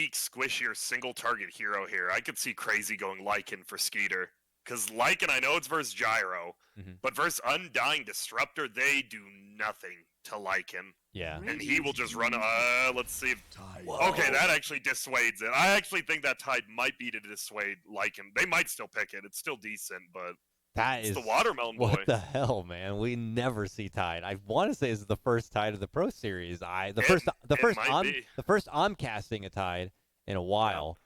unique, squishier, single-target hero here, I could see Crazy going Lycan for Skeeter. Because Lycan, I know it's versus Gyro, but versus Undying Disruptor, they do nothing to Lycan. Yeah. And he will just run, let's see if... Okay, that actually dissuades it. I actually think that Tide might be to dissuade Lycan. They might still pick it. It's still decent, but it's the Watermelon boy. What the hell, man? We never see Tide. I want to say this is the first Tide of the Pro Series. The first I'm casting a Tide in a while.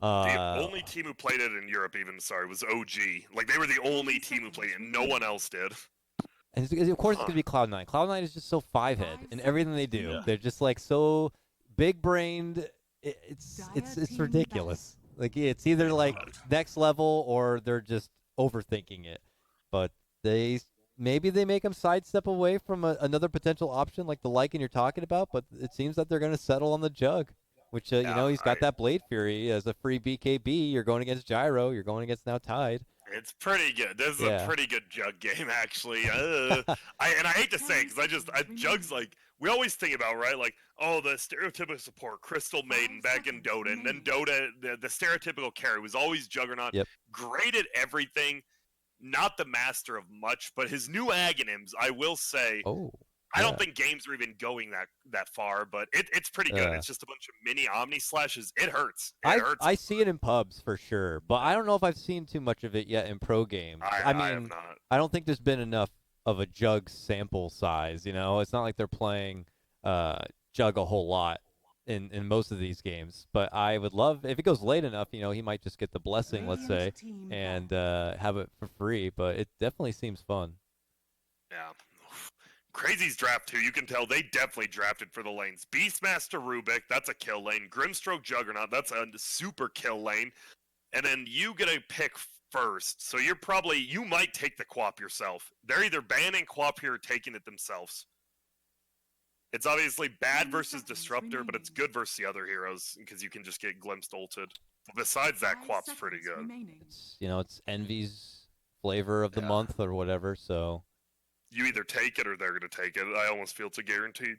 The only team who played it in Europe, was OG. Like, they were the only team who played it, and no one else did. And of course, it's going to be Cloud9. Cloud9 is just so five-head in everything they do. Yeah. They're just, like, so big-brained. It's ridiculous. Like, it's either, like, next level or they're just overthinking it. But maybe they make them sidestep away from another potential option like the Lycan you're talking about, but it seems that they're going to settle on the Jug. Which, he's got that Blade Fury as a free BKB. You're going against Gyro. You're going against now Tide. It's pretty good. This is a pretty good Jug game, actually. I hate to say it, because Jug's like, we always think about, right? Like, the stereotypical support, Crystal Maiden back in Dota. And then Dota, the stereotypical carry was always Juggernaut. Yep. Great at everything. Not the master of much, but his new Aghanims, I will say... I don't think games are even going that far, but it's pretty good. It's just a bunch of mini Omni slashes. It hurts. I see it in pubs for sure, but I don't know if I've seen too much of it yet in pro games. I mean, have not. I don't think there's been enough of a Jug sample size. It's not like they're playing Jug a whole lot in most of these games. But I would love if it goes late enough. He might just get the blessing, let's say, and have it for free. But it definitely seems fun. Yeah. Crazy's draft too, you can tell they definitely drafted for the lanes. Beastmaster Rubik, that's a kill lane. Grimstroke Juggernaut, that's a super kill lane. And then you get a pick first, so you might take the Quap yourself. They're either banning Quap here or taking it themselves. It's obviously bad versus Disruptor, but it's good versus the other heroes, because you can just get glimpsed ulted. But besides that, Quap's pretty good. It's Envy's flavor of the month or whatever, so... You either take it or they're going to take it. I almost feel it's a guarantee.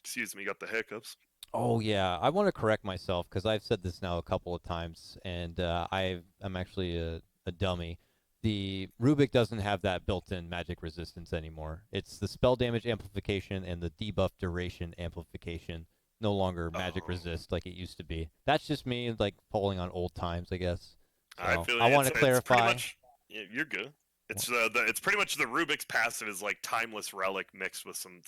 Excuse me, got the hiccups. Oh, yeah. I want to correct myself because I've said this now a couple of times, and I'm actually a dummy. The Rubik doesn't have that built-in magic resistance anymore. It's the spell damage amplification and the debuff duration amplification. No longer magic resist like it used to be. That's just me, like, pulling on old times, I guess. So I want to clarify. You're good. It's pretty much the Rubik's passive is like Timeless Relic mixed with some.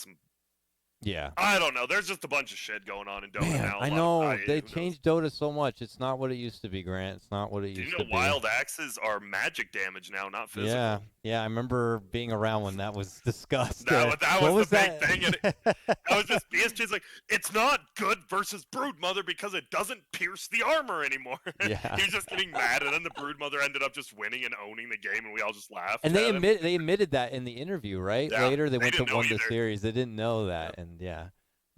Yeah. I don't know. There's just a bunch of shit going on in Dota now. I know. They changed Dota so much. It's not what it used to be, Grant. It's not what it used to be. Do you know Wild Axes are magic damage now, not physical? Yeah. I remember being around when that was discussed. That was the big thing. That was just BSJ's like, it's not good versus Broodmother because it doesn't pierce the armor anymore. Yeah. He was just getting mad, and then the Broodmother ended up just winning and owning the game, and we all just laughed. And they admitted that in the interview, right? Yeah, Later, they went to win the series. They didn't know that, and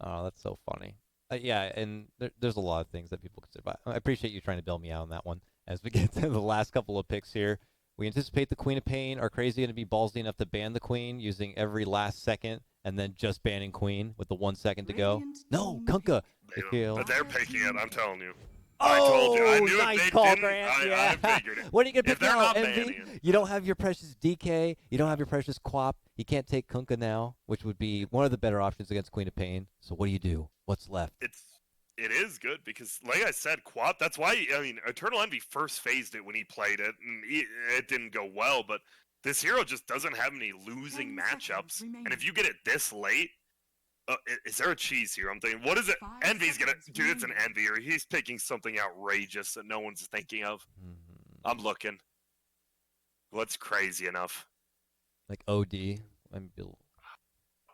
oh, that's so funny. And there's a lot of things that people consider. But I appreciate you trying to bail me out on that one. As we get to the last couple of picks here, we anticipate the Queen of Pain. Are Crazy going to be ballsy enough to ban the Queen using every last second and then just banning Queen with the 1 second to go? No, Kunkka. But they're picking it, I'm telling you. Oh, I told you. I knew nice if they call, didn't, Grant. I figured it. What are you going to pick now, not Envy? You don't have your precious DK. You don't have your precious Quap. You can't take Kunkka now, which would be one of the better options against Queen of Pain. So what do? What's left? It is good because, like I said, Quap, that's why, Eternal Envy first phased it when he played it, and it didn't go well, but this hero just doesn't have any losing matchups, and if you get it this late, is there a cheese here? I'm thinking, what is it? Envy's gonna... Dude, it's an Envy, or he's picking something outrageous that no one's thinking of. I'm looking. What's crazy enough? Like OD,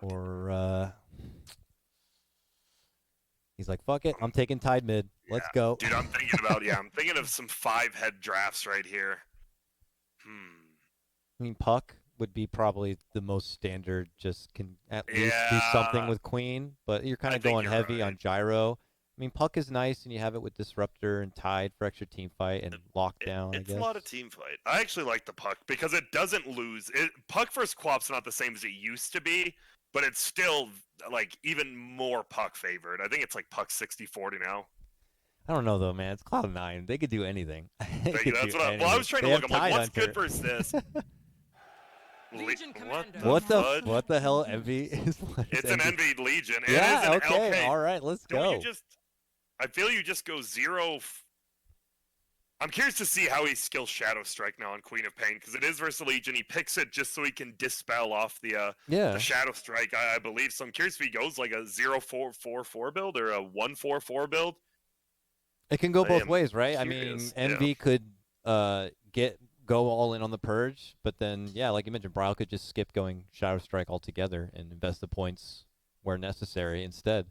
or he's like, fuck it, I'm taking Tide mid. Let's go. Dude, I'm thinking about, I'm thinking of some 5-head drafts right here. I mean, Puck would be probably the most standard, just can at least do something with Queen, but you're kind of going heavy on Gyro. I mean, Puck is nice, and you have it with Disruptor and Tide for extra team fight and lockdown, I guess. It's a lot of team fight. I actually like the Puck because it doesn't lose. Puck versus Quap's not the same as it used to be, but it's still, like, even more Puck favored. I think it's like Puck 60-40 now. I don't know though, man. It's Cloud9. They could do anything. They could That's do what I was anything. trying to They look. have I'm like, what's Tidehunter. good versus this? Legion Commander. What the fudge? what the hell? Envy is what is It's an Envy? Envied Legion. Yeah. It is an Okay. LK. All right. Let's Don't go. you just? I feel you just go 0. I'm curious to see how he skills Shadow Strike now on Queen of Pain, because it is versus Legion. He picks it just so he can dispel off the Shadow Strike, I believe. So I'm curious if he goes like a 0-4-4-4 build or a 1-4-4 build. It can go both ways, right? Curious. I mean, Envy could go all in on the Purge, but then, yeah, like you mentioned, Bryle could just skip going Shadow Strike altogether and invest the points where necessary instead.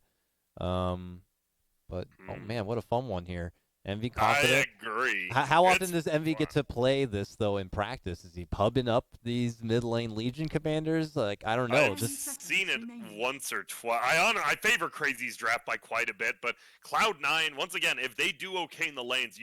But, oh man, what a fun one here. Envy confident. I agree. How often does Envy get to play this, though, in practice? Is he pubbing up these mid-lane Legion commanders? Like, I don't know. I've seen it once or twice. I favor Crazy's draft by quite a bit, but Cloud9, once again, if they do okay in the lanes,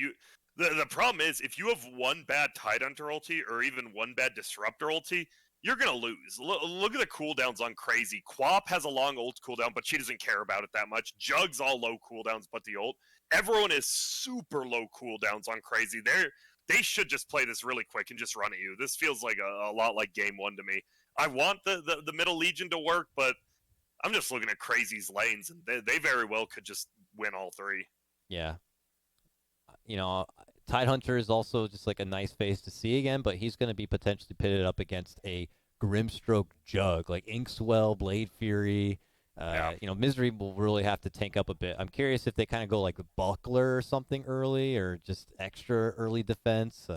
the problem is, if you have one bad Tidehunter ulti or even one bad Disruptor ulti, you're going to lose. Look at the cooldowns on Crazy. Quap has a long ult cooldown, but she doesn't care about it that much. Jug's all low cooldowns, but the ult. Everyone is super low cooldowns on Crazy. They should just play this really quick and just run at you. This feels like a lot like Game 1 to me. I want the middle Legion to work, but I'm just looking at Crazy's lanes, and they very well could just win all 3. Yeah. You know, Tidehunter is also just like a nice face to see again, but he's going to be potentially pitted up against a Grimstroke Jug, like Inkswell, Blade Fury. You know, Misery will really have to tank up a bit. I'm curious if they kind of go like Buckler or something early, or just extra early defense,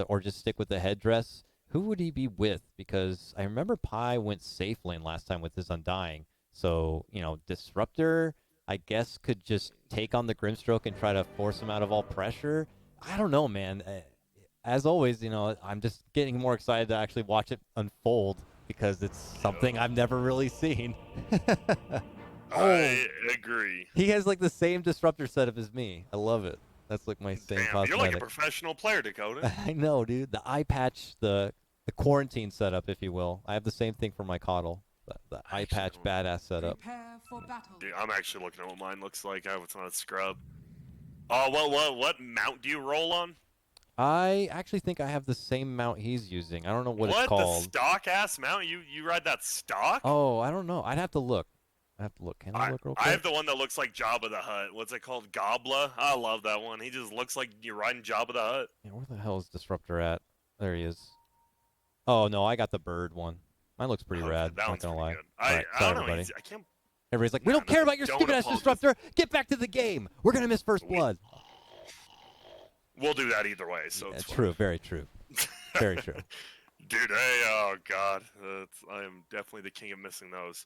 or just stick with the headdress. Who would he be with? Because I remember Pi went safe lane last time with his Undying. So, you know, Disruptor, I guess, could just take on the Grimstroke and try to force him out of all pressure. I don't know, man. As always, you know, I'm just getting more excited to actually watch it unfold, because it's something I've never really seen. I agree. He has like the same Disruptor setup as me. I love it. That's like my same cosmetic. You're like a professional player, Dakota. I know, dude. The eye patch, the quarantine setup, if you will. I have the same thing for my Coddle. The eye patch badass setup. Dude, I'm actually looking at what mine looks like. It's not a scrub. Oh, what mount do you roll on? I actually think I have the same mount he's using. I don't know what it's What, called. the stock ass mount? You ride that stock? Oh, I don't know. I'd have to look. Can I look real quick? I have the one that looks like Jabba the Hutt. What's it called? Gobla? I love that one. He just looks like you're riding Jabba the Hutt. Yeah, where the hell is Disruptor at? There he is. Oh, no, I got the bird one. Mine looks pretty rad. That Not one's gonna pretty lie. good. All right, I sorry, don't know. everybody. I can't. Everybody's like, we don't care about your don't stupid-ass apologize. Disruptor. Get back to the game. We're going to miss first blood. We'll do that either way. So it's True, very true. Very true. Dude, hey, oh god, I am definitely the king of missing those.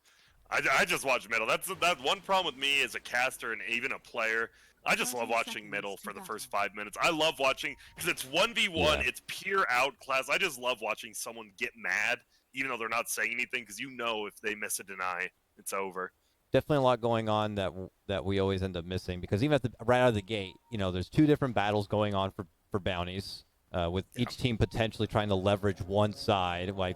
I just watch middle. That's one problem with me as a caster and even a player. I just love watching middle for the first 5 minutes. I love watching, because it's 1v1. Yeah. It's pure outclass. I just love watching someone get mad, even though they're not saying anything, because you know if they miss a deny, it's over. Definitely a lot going on that we always end up missing, because even right out of the gate, you know, there's 2 different battles going on for bounties, with each team potentially trying to leverage one side by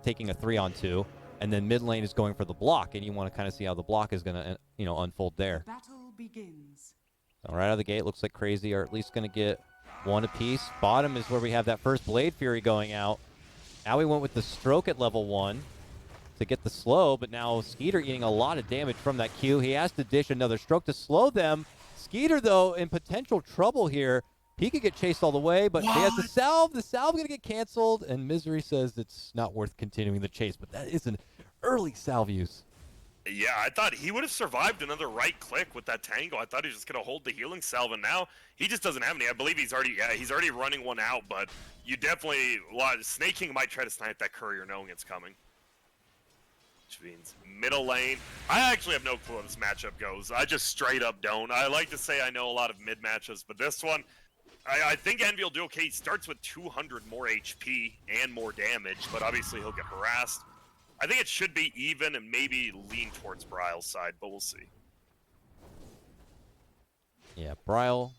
taking a 3-on-2, and then mid lane is going for the block, and you want to kind of see how the block is going to unfold there. Battle begins. So right out of the gate, looks like Crazy are at least going to get one apiece. Bottom is where we have that first Blade Fury going out. Now we went with the Stroke at level 1 to get the slow, but now Skeeter eating a lot of damage from that Q. He has to dish another Stroke to slow them. Skeeter, though, in potential trouble here. He could get chased all the way, but he has the salve. The salve going to get canceled, and Misery says it's not worth continuing the chase, but that is an early salve use. Yeah, I thought he would have survived another right click with that tango. I thought he was just going to hold the healing salve, and now he just doesn't have any. I believe he's already running one out, but you definitely, Snake King might try to snipe that courier knowing it's coming. Which means middle lane. I actually have no clue how this matchup goes. I just straight up don't. I like to say I know a lot of mid matchups, but this one, I think Envy will do okay. He starts with 200 more HP and more damage, but obviously he'll get harassed. I think it should be even and maybe lean towards Bryle's side, but we'll see. Yeah, Bryle,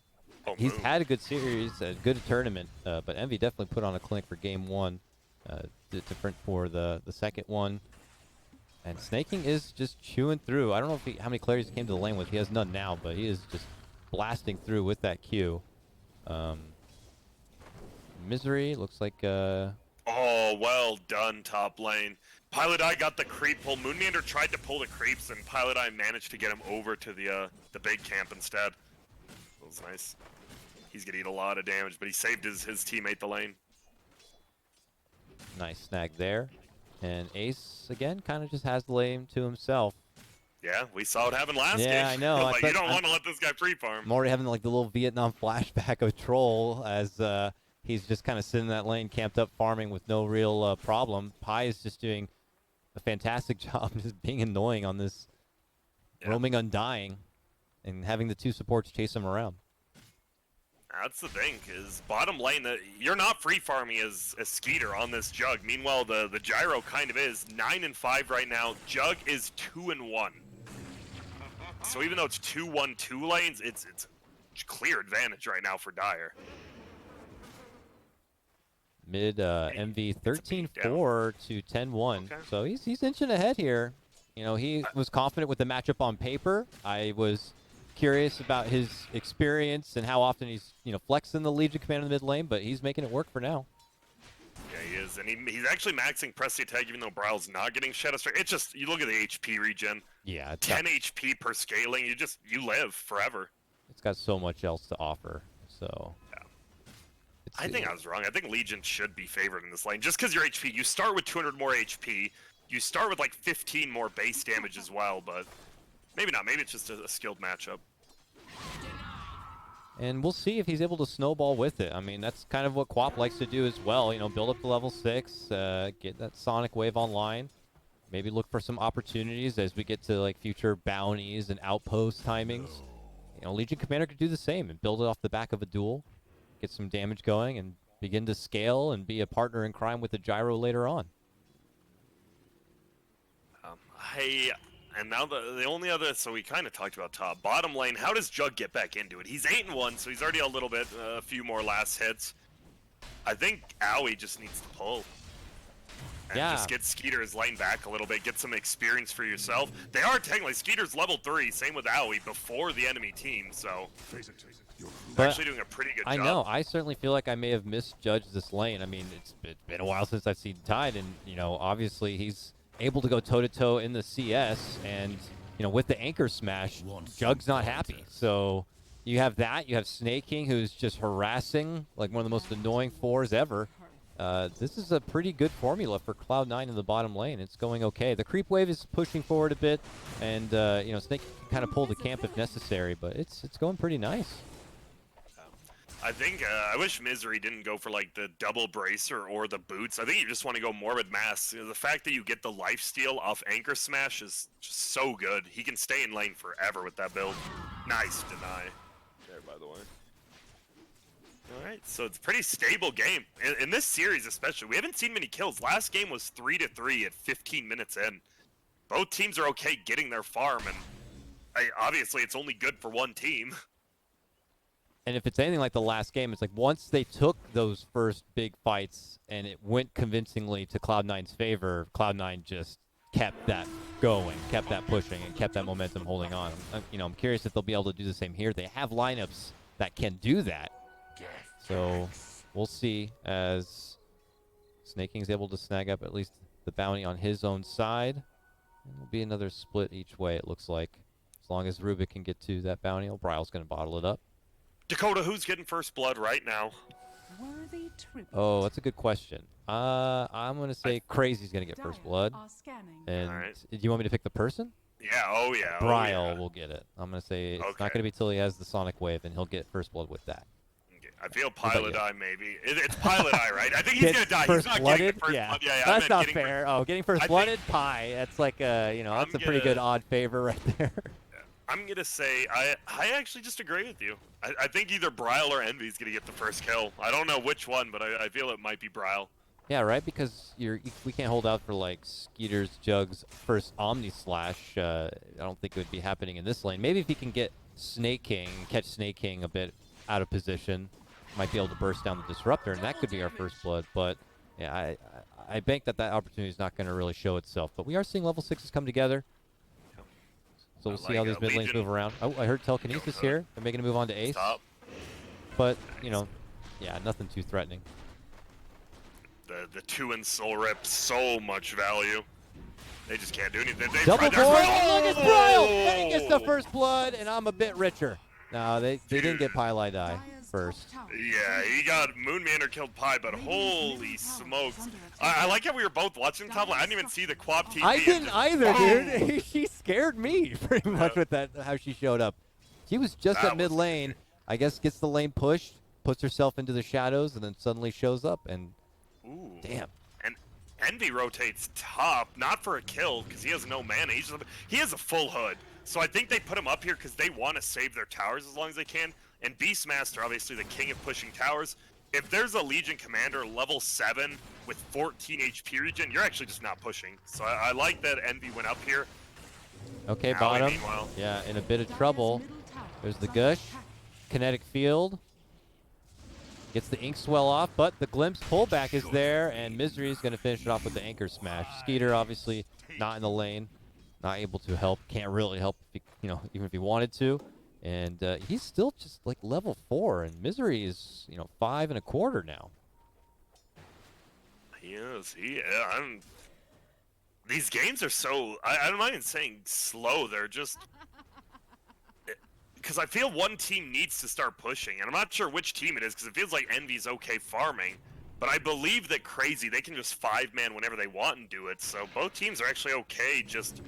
he's had a good series, a good tournament, but Envy definitely put on a clinic for game 1, different for the second one. And Snake King is just chewing through. I don't know how many clarities he came to the lane with. He has none now, but he is just blasting through with that Q. Misery looks like Oh, well done, top lane. Pilot Eye got the creep pull. Moonmeander tried to pull the creeps, and Pilot Eye managed to get him over to the big camp instead. That was nice. He's gonna eat a lot of damage, but he saved his teammate the lane. nice snag there. And Ace, again, kind of just has the lane to himself. Yeah, we saw it happen last game. Yeah, I know. Like, you don't want to let this guy pre-farm. I'm already having like the little Vietnam flashback of Troll as he's just kind of sitting in that lane, camped up, farming with no real problem. Pi is just doing a fantastic job just being annoying on this roaming Undying and having the two supports chase him around. That's the thing, is bottom lane, you're not free farming as a Skeeter on this Jug. Meanwhile, the Gyro kind of is 9-5 right now. Jug is 2-1. So even though it's 2-1-2 lanes, it's a clear advantage right now for Dire. Mid MV 13-4 to 10-1. Okay. So he's inching ahead here. You know, he was confident with the matchup on paper. I was curious about his experience and how often he's, flexing the Legion command in the mid lane, but he's making it work for now. Yeah, he is, and he's actually maxing press the attack even though Bryle's not getting Shadow Strike. It's just, you look at the HP regen. Yeah. 10 HP per scaling, you live forever. It's got so much else to offer, so... Yeah. I think I was wrong. I think Legion should be favored in this lane. Just because you're HP, you start with 200 more HP. You start with like 15 more base damage as well, but maybe not. Maybe it's just a skilled matchup. And we'll see if he's able to snowball with it. I mean, that's kind of what Quap likes to do as well. Build up to level 6, get that Sonic Wave online. Maybe look for some opportunities as we get to like future bounties and outpost timings. Legion Commander could do the same and build it off the back of a duel, get some damage going, and begin to scale and be a partner in crime with the Gyro later on. And now the only other, so we kind of talked about top. Bottom lane, how does Jug get back into it? He's 8-1, so he's already a few more last hits. I think Owie just needs to pull. And just get Skeeter's lane back a little bit, get some experience for yourself. They are technically, Skeeter's level 3, same with Owie, before the enemy team, so they're actually doing a pretty good job. I know, I certainly feel like I may have misjudged this lane. I mean, it's been a while since I've seen Tide, and, obviously he's able to go toe-to-toe in the CS, and, with the anchor smash, Jug's not happy. So you have that, you have Snake King, who's just harassing, like one of the most annoying 4s ever. This is a pretty good formula for Cloud9 in the bottom lane. It's going okay. The creep wave is pushing forward a bit, and Snake can kind of pull the camp if necessary, but it's going pretty nice. I think I wish Misery didn't go for like the double bracer or the boots. I think you just want to go Morbid Mass. The fact that you get the lifesteal off Anchor Smash is just so good. He can stay in lane forever with that build. Nice deny there, by the way. Alright, so it's a pretty stable game. In this series especially, we haven't seen many kills. Last game was 3-3 at 15 minutes in. Both teams are okay getting their farm, and obviously it's only good for one team. And if it's anything like the last game, it's like once they took those first big fights and it went convincingly to Cloud9's favor, Cloud9 just kept that going, kept that pushing, and kept that momentum holding on. I'm curious if they'll be able to do the same here. They have lineups that can do that. So we'll see as Snake King's able to snag up at least the bounty on his own side. And it'll be another split each way, it looks like. As long as Rubik can get to that bounty, Bryle's going to bottle it up. Dakota, who's getting first blood right now? Oh, that's a good question. I'm going to say Crazy's going to get first blood. And do you want me to pick the person? Yeah, oh yeah. Bryle will get it. I'm going to say it's not going to be till he has the Sonic Wave, and he'll get first blood with that. Okay. I feel Pilot Eye, maybe. It's Pilot Eye, right? I think he's going to die. First He's not blooded? getting the first Yeah. blood. Yeah, That's not fair. Getting first blooded? Pi. That's like that's a pretty good odd favor right there. I'm going to say, I actually just agree with you. I think either Bryle or Envy's going to get the first kill. I don't know which one, but I feel it might be Bryle. Yeah, right, because we can't hold out for, like, Skeeter's Jug's first Omni Slash. I don't think it would be happening in this lane. Maybe if he can get Snake King, catch Snake King a bit out of position, might be able to burst down the Disruptor, and that could be our first blood. But, yeah, I bank that opportunity is not going to really show itself. But we are seeing level 6s come together. So we'll I see how like these mid lanes Legion. move around. Oh, I heard telekinesis Dakota. here. They're making a move on to Ace. Top. But, you know, yeah, nothing too threatening. The 2 in Soul Rip, so much value. They just can't do anything. They Double tried their- board. Oh, look, it's Bryle! And he gets the first blood, and I'm a bit richer. No, they didn't get Pylai die first. Yeah, he got Moonmander killed Pi, but holy smokes. I like how we were both watching top lane. I didn't even see the quad TP. I and didn't just either, boom. dude. She scared me pretty much with that, how she showed up. She was just That at mid was lane. I guess gets the lane pushed, puts herself into the shadows, and then suddenly shows up, and Ooh. damn. And Envy rotates top, not for a kill, because he has no mana. He has a full hood. So I think they put him up here because they want to save their towers as long as they can. And Beastmaster, obviously the king of pushing towers. If there's a Legion commander level 7 with 14 HP regen, you're actually just not pushing. So I like that Envy went up here. Okay, Howie, bottom. meanwhile. Yeah, in a bit of trouble. There's the Gush. Kinetic Field. Gets the Ink Swell off, but the Glimpse pullback is there, and Misery is going to finish it off with the Anchor Smash. Skeeter, obviously, not in the lane. Not able to help. Can't really help, if he, even if he wanted to. And he's still just like level 4, and Misery is, 5 1/4 now. He is. These games are so. I'm not even saying slow. They're just. Because I feel one team needs to start pushing, and I'm not sure which team it is, because it feels like Envy's okay farming. But I believe that Crazy, they can just 5-man whenever they want and do it. So both teams are actually okay just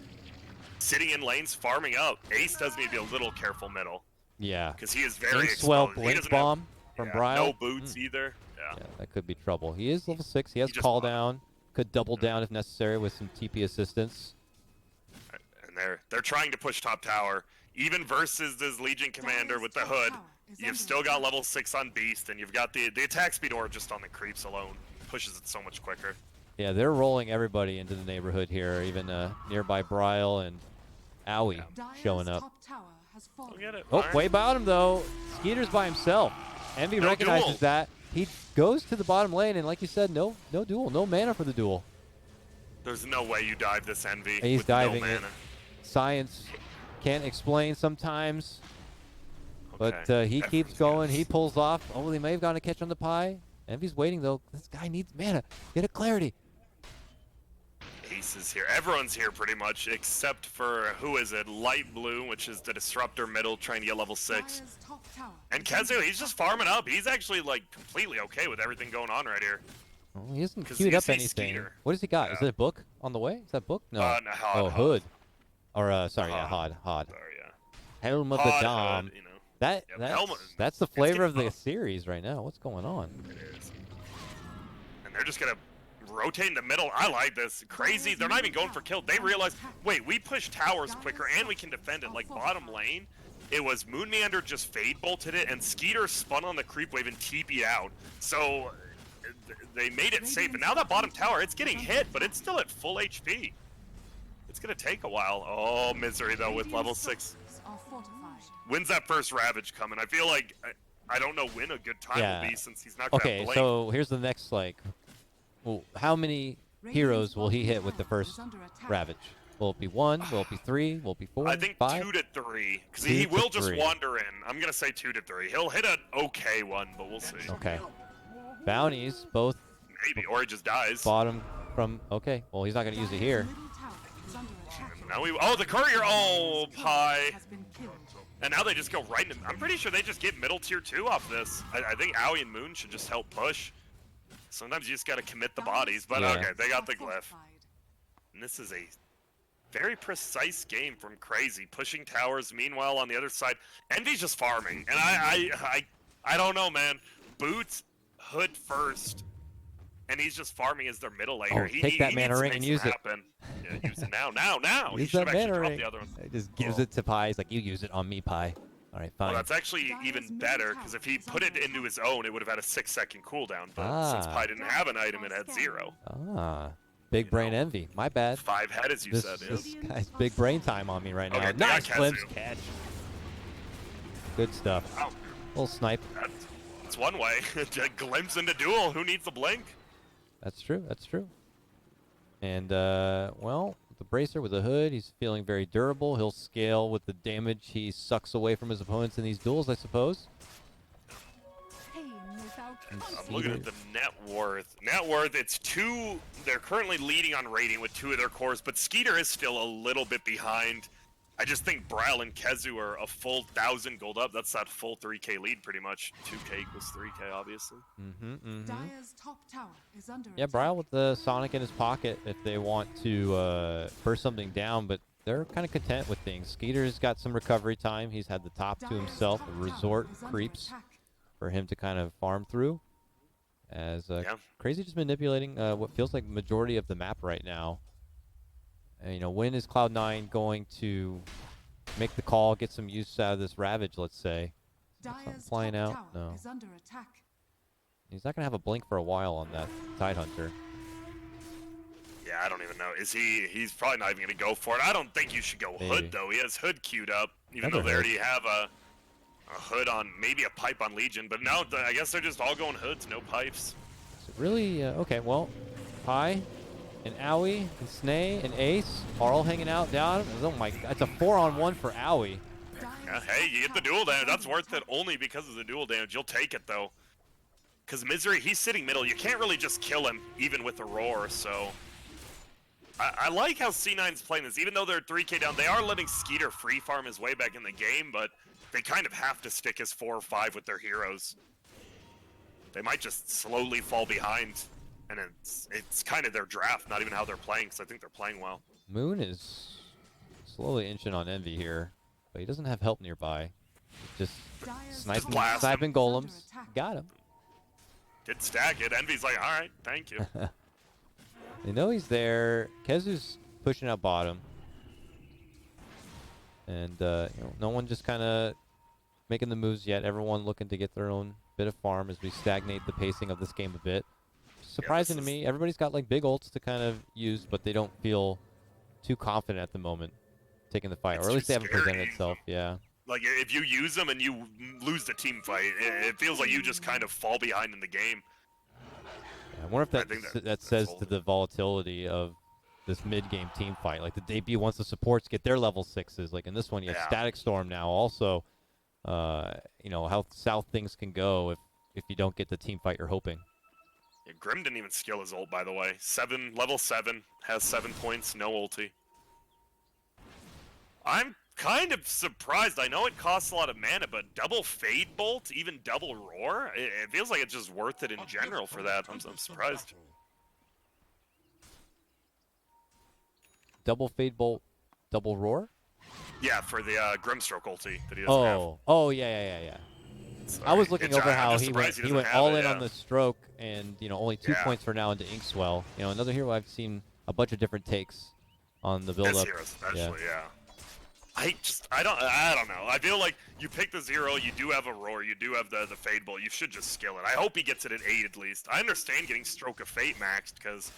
sitting in lanes, farming up. Ace does need to be a little careful middle. Yeah. Because he is very Ink Swell exposed. He Blink doesn't have- Bomb from yeah, Bryle. no boots either. Yeah. Yeah, that could be trouble. He is level 6. He has just call won. down. Could double down if necessary with some TP assistance. And they're trying to push top tower. Even versus this Legion commander with the hood, you've still got level 6 on Beast, and you've got the attack speed orb just on the creeps alone. Pushes it so much quicker. Yeah, they're rolling everybody into the neighborhood here. Even nearby Bryle and Owie showing up. Look at it. Oh, Alright. way bottom though. Skeeter's by himself. Envy No recognizes duel. that. He goes to the bottom lane, and like you said, no duel, no mana for the duel. There's no way you dive this Envy. He's with diving no it. mana. Science can't explain sometimes, but Okay. he keeps Everyone's going. got He pulls off. Oh, they may have gotten a catch on the pie. Envy's waiting though. This guy needs mana. Get a clarity. Ace is here. Everyone's here pretty much, except for, who is it? Light Blue, which is the Disruptor middle, trying to get level 6. And Kezu, he's just farming up. He's actually, like, completely okay with everything going on right here. Oh, he hasn't 'Cause queued you up see anything. Skeeter. What does he got? Is Yeah. it a book on the way? Is that book? No. No, Oh, Hood. Or sorry, yeah, Hod. Hod. Sorry, yeah. Helm of the Hod, Dom. you know. That Yep, Helmet. that's the It's flavor getting of the buffed. series right now. What's going on? It is. And they're just gonna rotate in the middle. I like this. Crazy. They're not even going for kill. They realize, wait, we push towers quicker and we can defend it. Like bottom lane, it was Moonmeander just fade bolted it, and Skeeter spun on the creep wave and TP'd out. So they made it safe. And now that bottom tower, it's getting hit, but it's still at full HP. It's gonna take a while. Oh, Misery though with level 6. When's that first Ravage coming? I feel like I don't know when a good time Yeah. will be, since he's not gonna Okay, have Blink. so here's the next well, how many heroes will he hit with the first Ravage? Will it be 1? Will it be 3? Will it be 4? I think 5? 2 to 3, because 2 he to will just 3. wander in. I'm gonna say 2 to 3. He'll hit an okay one, but we'll see. Okay. Bounties, both Maybe, or he just dies. bottom from. Okay, well he's not gonna use it here. Now the courier. Oh, pie. And now they just go right in. I'm pretty sure they just get middle tier 2 off this. I think Owie and Moon should just help push. Sometimes you just gotta commit the bodies, but Yeah. okay, they got the glyph. And this is a very precise game from Crazy, pushing towers. Meanwhile, on the other side, Envy's just farming, and I don't know, man. Boots Hood first, and he's just farming as their middle laner. Oh, take that he mana needs to ring make and some use it. happen. Yeah, use it now. He Use should that have actually mana dropped ring. the other one. He just gives Oh. it to Pie. He's like, you use it on me, Pie. All right, fine. Well, that's actually even better, because if he put it into his own, it would have had a 6-second cooldown. But since Ah. Pi didn't have an item, it had 0. Big brain know. envy. My bad. 5 head, as you This, said. this guy's big brain time on me right now. Okay, they Nice got glimpse Kazu. catch. Good stuff. Wow. Little snipe. That's one way. To glimpse into duel. Who needs a blink? That's true. That's true. And well, The bracer with a hood, he's feeling very durable. He'll scale with the damage he sucks away from his opponents in these duels, I suppose. I'm looking at the net worth. Net worth, it's 2. They're currently leading on rating with 2 of their cores, but Skeeter is still a little bit behind. I just think Bral and Kezu are a full 1,000 gold up. That's that full 3K lead, pretty much. 2K equals 3K, obviously. Dire's top tower is under Yeah, attack. Bral with the Sonic in his pocket if they want to burst something down, but they're kind of content with things. Skeeter's got some recovery time. He's had the top to himself, top the tower resort is under creeps attack. for him to kind of farm through. As Crazy just manipulating what feels like the majority of the map right now. And, you know, when is Cloud9 going to make the call, get some use out of this Ravage, let's say? Something Dire's flying top out? tower No. is under attack. He's not going to have a blink for a while on that Tidehunter. Yeah, I don't even know. Is he's probably not even going to go for it. I don't think you should go Maybe. hood, though. He has hood queued up, even Another though they hood. already have a hood on, maybe a pipe on Legion. But now I guess they're just all going hoods, no pipes. Is it really? Okay, well, Pi and Owie and Snay and Ace are all hanging out down. Oh my god, it's a 4-on-1 for Owie. Yeah, hey, you get the dual damage. That's worth it only because of the dual damage. You'll take it, though. Because Misery, he's sitting middle. You can't really just kill him, even with a roar, so... I like how C9's playing this. Even though they're 3K down, they are letting Skeeter free farm his way back in the game, but they kind of have to stick as 4 or 5 with their heroes. They might just slowly fall behind, and it's kind of their draft, not even how they're playing, because I think they're playing well. Moon is slowly inching on Envy here, but he doesn't have help nearby. He's just sniping, blast him. sniping golems. Got him. Did stack it. Envy's like, all right, thank you. They know he's there. Kezu's pushing out bottom. And, you know, no one just kind of making the moves yet. Everyone looking to get their own bit of farm as we stagnate the pacing of this game a bit. Surprising to me. Everybody's got, like, big ults to kind of use, but they don't feel too confident at the moment taking the fight. It's or at least too they haven't scary. presented itself, yeah. Like, if you use them and you lose the team fight, it feels like you just kind of fall behind in the game. I wonder if I that, think that that's says all. to the volatility of this mid-game team fight. Like, the debut, once the supports get their level 6s, like in this one, you have Yeah. Static Storm now also. You know, how south things can go if you don't get the team fight you're hoping. Yeah, Grim didn't even skill his ult, by the way. Level 7, has 7 points, no ulti. I'm kind of surprised. I know it costs a lot of mana, but double Fade Bolt, even double Roar, it feels like it's just worth it in general for that. I'm surprised. Double Fade Bolt, double Roar? Yeah, for the Grimstroke ulti that he doesn't have. Oh, yeah. Sorry. I was looking over I'm how just he surprised went doesn't have all it, in on yeah. the stroke, and, you know, only 2 Yeah. points for now into Inkswell. You know, another hero I've seen a bunch of different takes on the This build-up. hero especially, yeah. I don't know. I feel like you pick the 0, you do have a Roar, you do have the Fade Bolt, you should just skill it. I hope he gets it at 8 at least. I understand getting Stroke of Fate maxed, because,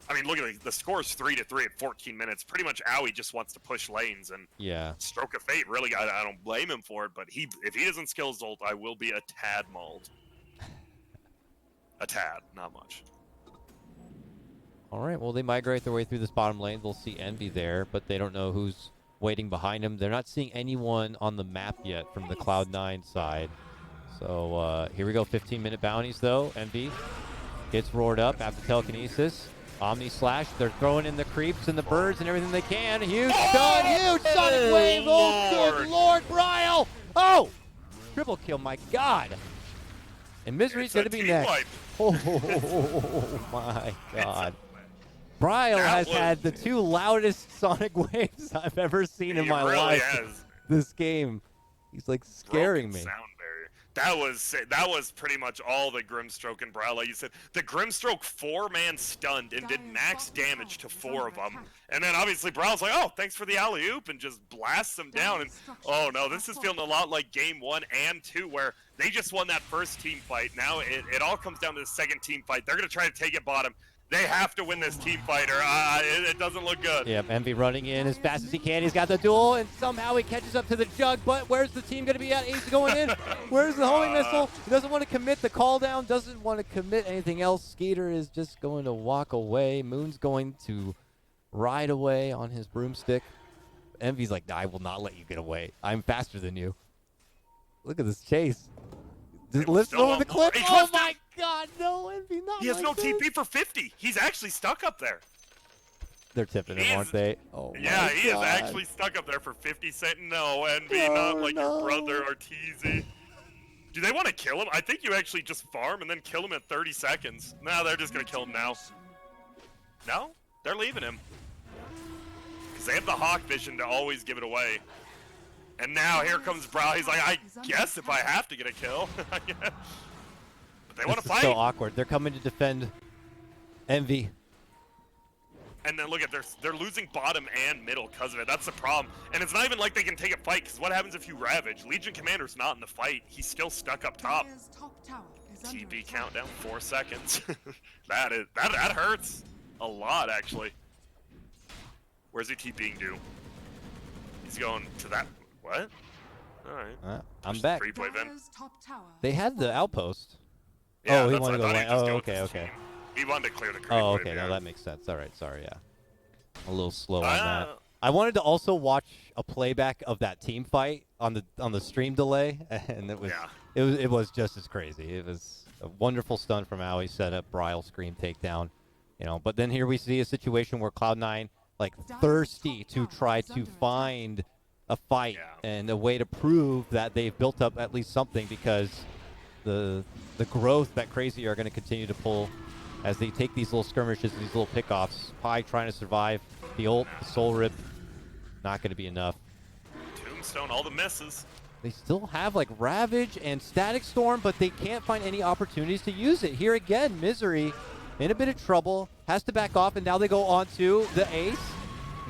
I mean, look at the score's 3-3 at 14 minutes. Pretty much Owie just wants to push lanes, and Yeah. Stroke of Fate, really, I don't blame him for it, but if he doesn't skill his ult, I will be a tad mauled. A tad, not much. All right, well, they migrate their way through this bottom lane. They'll see Envy there, but they don't know who's waiting behind him. They're not seeing anyone on the map yet from the Cloud9 side. So here we go, 15-minute bounties, though. Envy gets roared up after telekinesis. Omni Slash, they're throwing in the creeps and the birds and everything they can. Huge stun, huge Sonic Wave. Oh, good Lord, Bryle. Oh, triple kill, my God. And Misery's It's a going to be team next. wipe. Oh, my God. Bryle That has was- had the 2 loudest Sonic Waves I've ever seen in He my really life. has. This game. He's like scaring Broken me. Sound barrier. That was pretty much all the Grimstroke and Brow. Like you said, the Grimstroke 4-man stunned and did max damage to 4 of them. And then obviously Brow's like, oh, thanks for the alley-oop, and just blasts them down. And oh no, this is feeling a lot like game 1 and 2, where they just won that first team fight. Now it all comes down to the second team fight. They're going to try to take it bottom. They have to win this team fight, or it doesn't look good. Yep, Envy running in as fast as he can. He's got the duel, and somehow he catches up to the Jug. But where's the team going to be at? Ace going in. Where's the homing missile? He doesn't want to commit the call down. Doesn't want to commit anything else. Skeeter is just going to walk away. Moon's going to ride away on his broomstick. Envy's like, I will not let you get away. I'm faster than you. Look at this chase. Just listen over the cliff. Oh my God, no, Envy, not He has like no this. TP for 50. He's actually stuck up there. They're tipping him, aren't they? Oh yeah, my he God. is actually stuck up there for 50 cent. No, Envy, not like your brother Arteezy. Do they want to kill him? I think you actually just farm and then kill him at 30 seconds. No, they're just going to kill him now. No? They're leaving him. Because they have the hawk vision to always give it away. And now here comes Brow. He's like, I guess if I have to get a kill. But they want to fight. So awkward. They're coming to defend Envy. And then look at they're losing bottom and middle because of it. That's the problem. And it's not even like they can take a fight, because what happens if you ravage? Legion Commander's not in the fight. He's still stuck up top. TP countdown 4 seconds. that hurts a lot actually. Where's he TPing to? He's going to that. What? All right. I'm back. They had the outpost. Yeah, oh, he wanted to go away. Oh, okay. He wanted to clear the creep Oh, wave, okay. yeah. No, that makes sense. All right. Sorry. Yeah. A little slow on that. I wanted to also watch a playback of that team fight on the stream delay, and it was just as crazy. It was a wonderful stun from Aoi, set up Bryle scream takedown, But then here we see a situation where Cloud9 like thirsty to try to find a fight and a way to prove that they've built up at least something, because the growth that Crazy are going to continue to pull as they take these little skirmishes, these little pickoffs. Pi trying to survive. The ult, the soul rip, not going to be enough. Tombstone, all the misses. They still have like Ravage and Static Storm, but they can't find any opportunities to use it. Here again, Misery in a bit of trouble, has to back off, and now they go on to the Ace.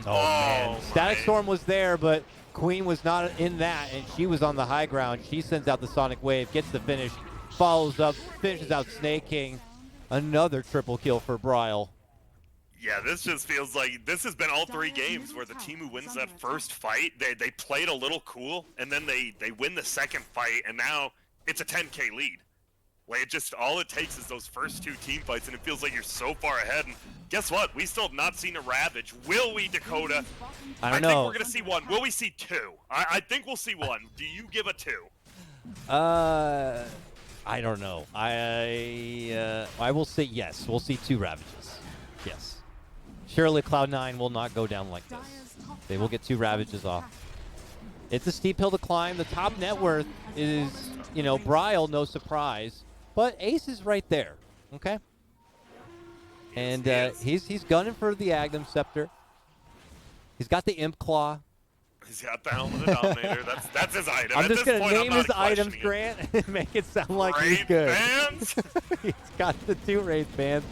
Oh man, Static Storm was there, but Queen was not in that, and she was on the high ground. She sends out the Sonic Wave, gets the finish, follows up, finishes out Snake King. Another triple kill for Bryle. Yeah, this just feels like this has been all 3 games where the team who wins that first fight, they played a little cool, and then they win the second fight, and now it's a 10K lead. Like, all it takes is those first 2 team fights, and it feels like you're so far ahead. And guess what? We still have not seen a Ravage. Will we, Dakota? I don't know. I think we're going to see 1. Will we see 2? I think we'll see 1. Do you give a 2? I don't know. I will say yes. We'll see 2 Ravages. Yes. Surely Cloud9 will not go down like this. They will get 2 Ravages off. It's a steep hill to climb. The top net worth is, Bryle, no surprise. But Ace is right there, okay? And he's gunning for the Agnum Scepter. He's got the Imp Claw. He's got the Helm of the Dominator. That's his item. I'm just going to name his items, Grant, and make it sound like he's good. Bands? He's got the 2 Wraith Bands.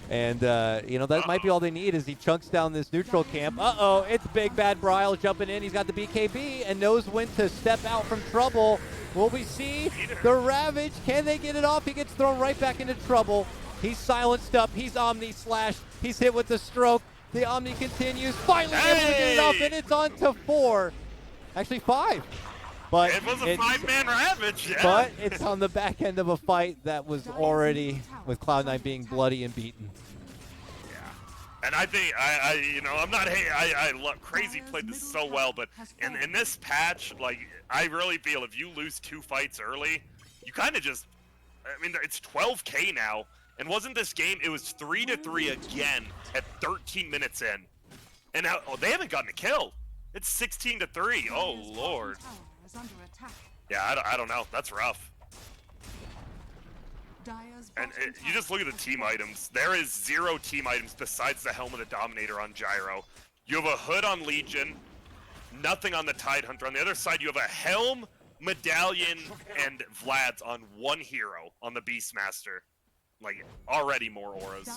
And, that might be all they need as he chunks down this neutral camp. Uh-oh, it's Big Bad Bryle jumping in. He's got the BKB and knows when to step out from trouble. Will we see the Ravage? Can they get it off? He gets thrown right back into trouble. He's silenced up. He's Omni Slash. He's hit with the stroke. The Omni continues. Finally able to get it off, and it's on to 4. Actually 5. But it was a 5-man Ravage, yeah. But it's on the back end of a fight that was already, with Cloud9 being bloody and beaten. Yeah. And I think, I'm not, I love, Crazy played this so well, but in this patch, like, I really feel if you lose 2 fights early, you kind of just, it's 12K now. And wasn't this game, it was 3-3 again at 13 minutes in. And now, they haven't gotten a kill. It's 16-3. Oh, Lord. Yeah, I don't know. That's rough. And you just look at the team items. There is 0 team items besides the Helm of the Dominator on Gyro. You have a Hood on Legion, nothing on the Tidehunter. On the other side, you have a Helm, Medallion, and Vlad's on 1 hero on the Beastmaster. Like, already more auras.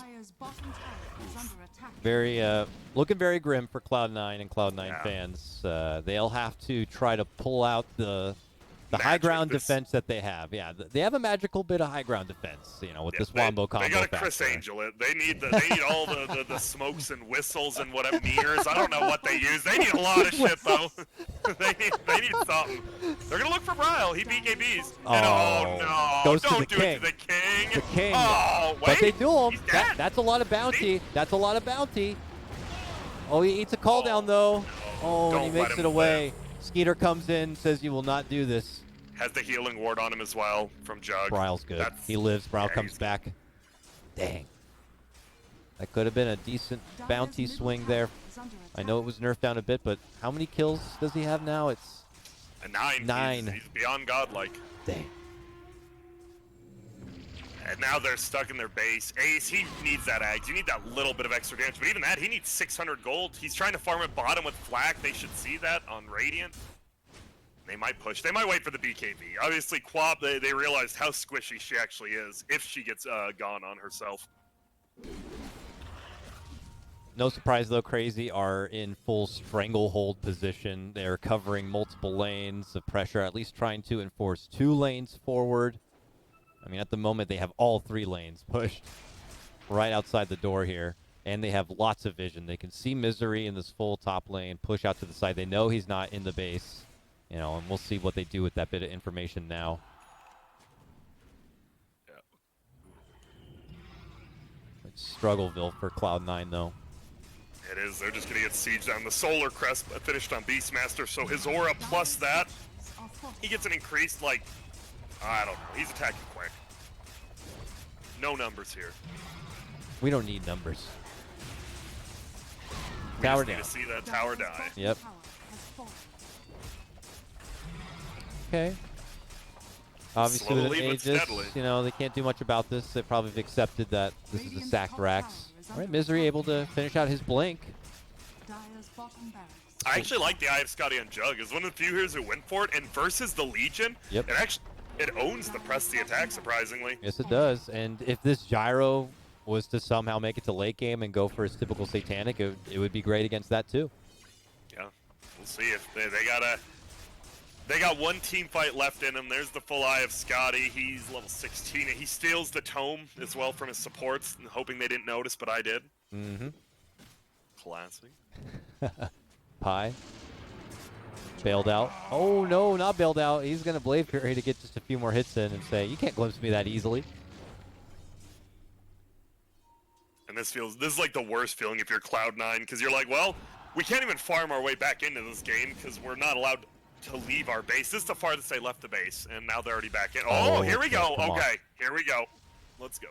Very, looking very grim for Cloud9 and Cloud9 fans. They'll have to try to pull out the high ground defense that they have. Yeah, they have a magical bit of high ground defense, with this Wombo combo. They got a Chris Angel. They need all the smokes and whistles and whatever mirrors. I don't know what they use. They need a lot of shit though. they need something. They're gonna look for Bryle. He BKBs. Oh no! Goes don't to the do king. it to the king. The king. Oh wait. But they duel him. He's dead. That's a lot of bounty. That's a lot of bounty. Oh, he eats a call down, though. Oh, and he Don't let makes him it away. live. Skeeter comes in, says you will not do this. Has the healing ward on him as well from Jug. Bryle's good. He lives. Bryle comes back. Dang. That could have been a decent bounty swing there. I know it was nerfed down a bit, but how many kills does he have now? It's a 9. 9. He's beyond godlike. Dang. And now they're stuck in their base. Ace, he needs that Ags. You need that little bit of extra damage. But even that, he needs 600 gold. He's trying to farm at bottom with Flak. They should see that on Radiant. They might push. They might wait for the BKB. Obviously, Quab, they realized how squishy she actually is if she gets gone on herself. No surprise, though, Crazy are in full stranglehold position. They're covering multiple lanes of pressure, at least trying to enforce 2 lanes forward. I mean, at the moment, they have all 3 lanes pushed right outside the door here, and they have lots of vision. They can see Misery in this full top lane, push out to the side. They know he's not in the base, you know, and we'll see what they do with that bit of information now. Yeah. It's Struggleville for Cloud9, though. It is. They're just going to get sieged down. The Solar Crest finished on Beastmaster, so his aura plus that, he gets an increased, like, I don't know. He's attacking quick. No numbers here. We don't need numbers. We Tower just need down. to see that tower die. Yep. Okay. Obviously, with an Slowly but Aegis, steadily. you know, they can't do much about this. They probably have accepted that this is a sacked Rax. All right, Misery able to finish out his blink. I actually like the Eye of Scotty on Jug. It's one of the few heroes who went for it, and versus the Legion, Yep. it owns the press the attack, surprisingly. Yes, it does. And if this Gyro was to somehow make it to late game and go for his typical Satanic, it would be great against that too. Yeah, we'll see if they got one team fight left in him. There's the full Eye of Scotty. He's level 16. He steals the tome as well from his supports, hoping they didn't notice, but I did. Mm-hmm. Classic. Pi. Bailed out. Oh, no, not bailed out. He's going to Blade Fury to get just a few more hits in and say, you can't glimpse me that easily. And this is like the worst feeling if you're Cloud9, because you're like, well, we can't even farm our way back into this game because we're not allowed to leave our base. This is the farthest they left the base, and now they're already back in. Oh, here we go. Okay, here we go. Let's go.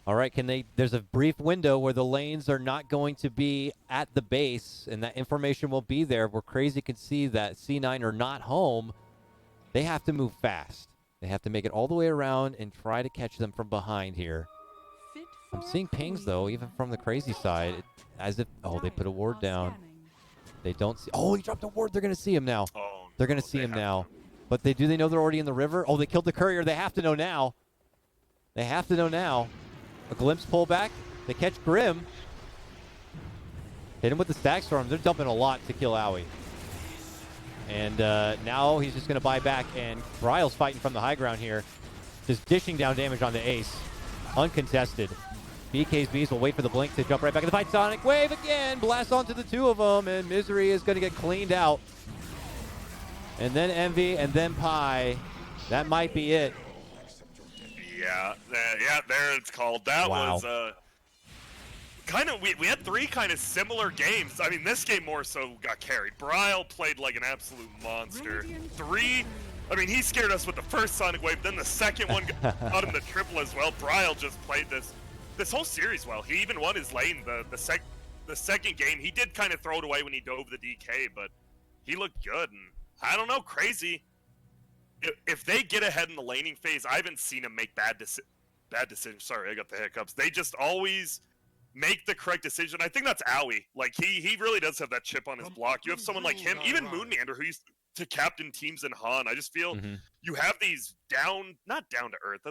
All right, there's a brief window where the lanes are not going to be at the base, and that information will be there where Crazy can see that C9 are not home. They have to move fast. They have to make it all the way around and try to catch them from behind here. I'm seeing pings, though, even from the Crazy side, as if, oh, they put a ward down. They don't see, oh, he dropped a ward. They're going to see him now. Oh, They're going to see him now. But do they know they're already in the river? Oh, they killed the courier. They have to know now. They have to know now. A glimpse pullback. They catch Grim. Hit him with the Stack Storm. They're dumping a lot to kill Owie. And now he's just going to buy back. And Bryle's fighting from the high ground here. Just dishing down damage on the Ace. Uncontested. BK's Bees will wait for the blink to jump right back in the fight. Sonic Wave again. Blast onto the 2 of them. And Misery is going to get cleaned out. And then Envy. And then Pi. That might be it. Yeah, there it's called. That was kind of, we had 3 kind of similar games. I mean, this game more so got carried. Bryle played like an absolute monster. 3, I mean, he scared us with the first Sonic Wave, then the second one got him the triple as well. Bryle just played this whole series well. He even won his lane the second game. He did kind of throw it away when he dove the DK, but he looked good. And I don't know, Crazy. If they get ahead in the laning phase, I haven't seen them make bad decisions. Sorry, I got the hiccups. They just always make the correct decision. I think that's Owie. Like, he really does have that chip on his block. You have someone like him, even Moonmander, who used to captain teams in Han. I just feel you have these not down to earth.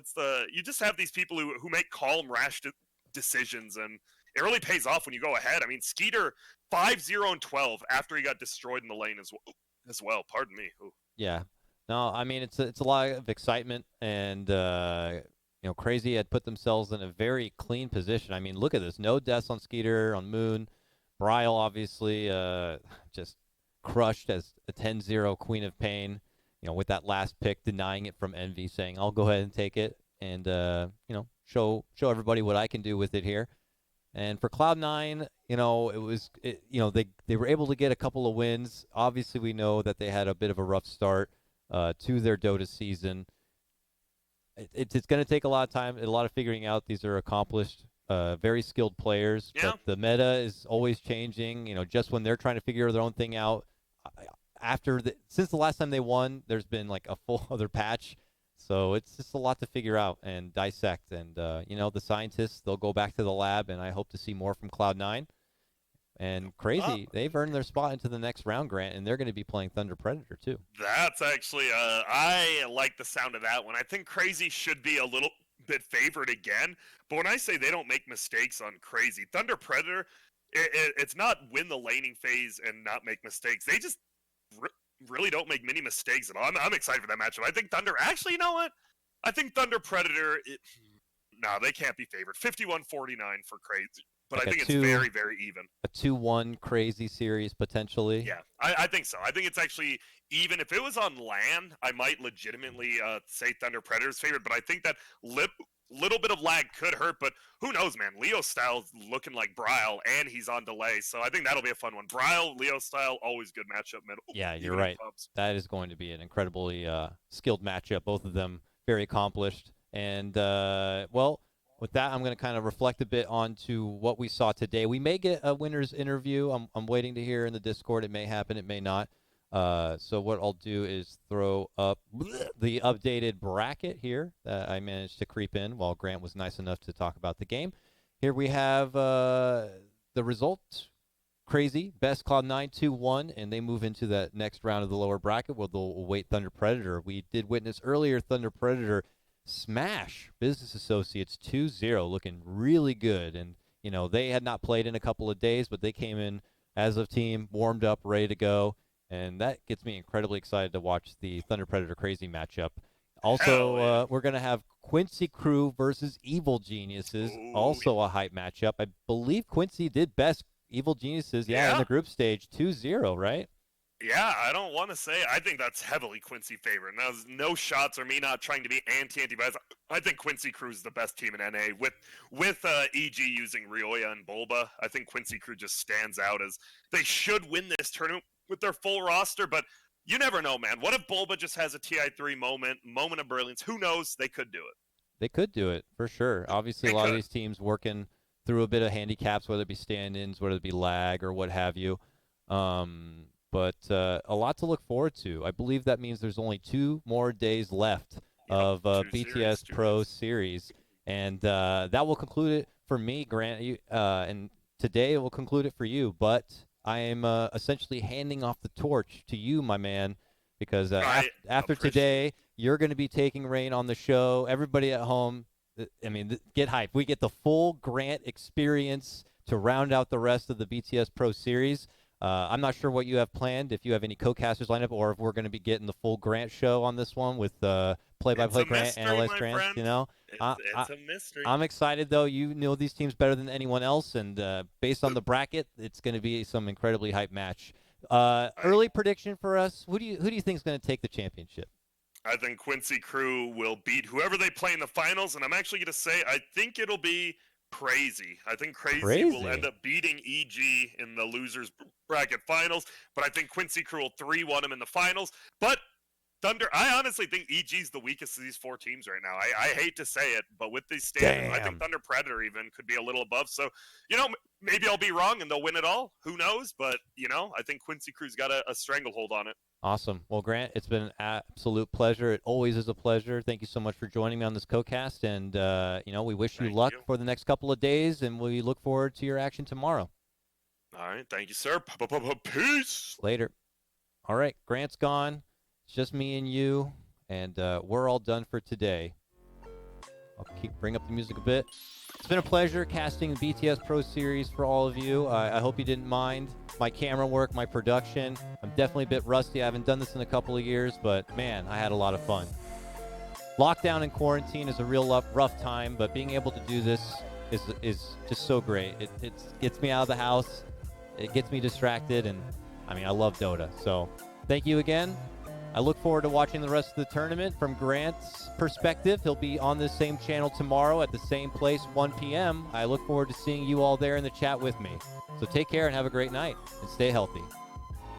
You just have these people who make calm, rash decisions, and it really pays off when you go ahead. I mean, Skeeter 5-0 and 12 after he got destroyed in the lane as well. Pardon me. Ooh. Yeah. No, I mean, it's a lot of excitement, and Crazy had put themselves in a very clean position. I mean, look at this. No deaths on Skeeter, on Moon. Bryle, obviously, just crushed as a 10-0 Queen of Pain, with that last pick, denying it from Envy, saying, I'll go ahead and take it, and, show everybody what I can do with it here. And then, Crazy, obviously, And for Cloud9, they were able to get a couple of wins. Obviously, we know that they had a bit of a rough start to their Dota season. It's going to take a lot of time, a lot of figuring out. These are accomplished, very skilled players, but the meta is always changing. Just when they're trying to figure their own thing out, since the last time they won, there's been like a full other patch. So it's just a lot to figure out and dissect. And, the scientists, they'll go back to the lab, and I hope to see more from Cloud9. And Crazy, they've earned their spot into the next round, Grant, and they're going to be playing Thunder Predator, too. That's actually, I like the sound of that one. I think Crazy should be a little bit favored again. But when I say they don't make mistakes on Crazy, Thunder Predator, it's not win the laning phase and not make mistakes. They just really don't make many mistakes at all. I'm excited for that matchup. I think Thunder, actually, you know what? I think Thunder Predator, no, they can't be favored. 51-49 for Crazy. But like I think it's very, very even. A 2-1 Crazy series, potentially? Yeah, I think so. I think it's actually even. If it was on LAN, I might legitimately say Thunder Predator's favorite, but I think that little bit of lag could hurt, but who knows, man? Leo Style's looking like Bryle, and he's on delay, so I think that'll be a fun one. Bryle, Leo Style, always good matchup middle. Yeah, you're right. That is going to be an incredibly skilled matchup. Both of them very accomplished. And, with that, I'm going to kind of reflect a bit onto what we saw today. We may get a winner's interview. I'm waiting to hear in the Discord. It may happen. It may not. So what I'll do is throw up the updated bracket here that I managed to creep in while Grant was nice enough to talk about the game. Here we have the result. Crazy. Best Cloud9 2-1, and they move into that next round of the lower bracket where they'll await Thunder Predator. We did witness earlier Thunder Predator smash Business Associates 2-0, looking really good. And, they had not played in a couple of days, but they came in as a team, warmed up, ready to go. And that gets me incredibly excited to watch the Thunder Predator Crazy matchup. Also, we're going to have Quincy Crew versus Evil Geniuses, also a hype matchup. I believe Quincy did best Evil Geniuses, in the group stage, 2-0, right? Yeah, I don't want to say. I think that's heavily Quincy favorite. Now, no shots or me not trying to be anti-bias. I think Quincy Crew's the best team in NA. With EG using Rioya and Bulba, I think Quincy Crew just stands out as they should win this tournament with their full roster, but you never know, man. What if Bulba just has a TI3 moment of brilliance? Who knows? They could do it. They could do it, for sure. Obviously, a lot of these teams working through a bit of handicaps, whether it be stand-ins, whether it be lag, or what have you. But a lot to look forward to. I believe that means there's only 2 more days left of BTS Pro Series. And that will conclude it for me, Grant. And today it will conclude it for you. But I am essentially handing off the torch to you, my man, because after today, you're going to be taking reign on the show. Everybody at home, get hyped. We get the full Grant experience to round out the rest of the BTS Pro Series. I'm not sure what you have planned, if you have any co-casters lined up, or if we're going to be getting the full Grant show on this one with play-by-play Grant, analyst Grant. Friend. It's a mystery. I'm excited, though. You know these teams better than anyone else, and based on the bracket, it's going to be some incredibly hype match. Early prediction for us: who do you think is going to take the championship? I think Quincy Crew will beat whoever they play in the finals, and I'm actually going to say I think it'll be Crazy. I think Crazy will end up beating EG in the losers bracket finals, but I think Quincy Crew will 3-1 him in the finals. But Thunder, I honestly think EG's the weakest of these 4 teams right now. I hate to say it, but with these standings, I think Thunder Predator even could be a little above. So, maybe I'll be wrong and they'll win it all. Who knows? But, I think Quincy Crew's got a stranglehold on it. Awesome. Well, Grant, it's been an absolute pleasure. It always is a pleasure. Thank you so much for joining me on this co-cast. And, we wish you luck for the next couple of days, and we look forward to your action tomorrow. All right. Thank you, sir. Peace. Later. All right. Grant's gone. It's just me and you, and we're all done for today. I'll bring up the music a bit. It's been a pleasure casting the BTS Pro Series for all of you. I hope you didn't mind my camera work, my production. I'm definitely a bit rusty. I haven't done this in a couple of years, but man, I had a lot of fun. Lockdown and quarantine is a real rough time, but being able to do this is just so great. It gets me out of the house. It gets me distracted, and I love Dota. So thank you again. I look forward to watching the rest of the tournament from Grant's perspective. He'll be on this same channel tomorrow at the same place, 1 p.m. I look forward to seeing you all there in the chat with me. So take care and have a great night, and stay healthy.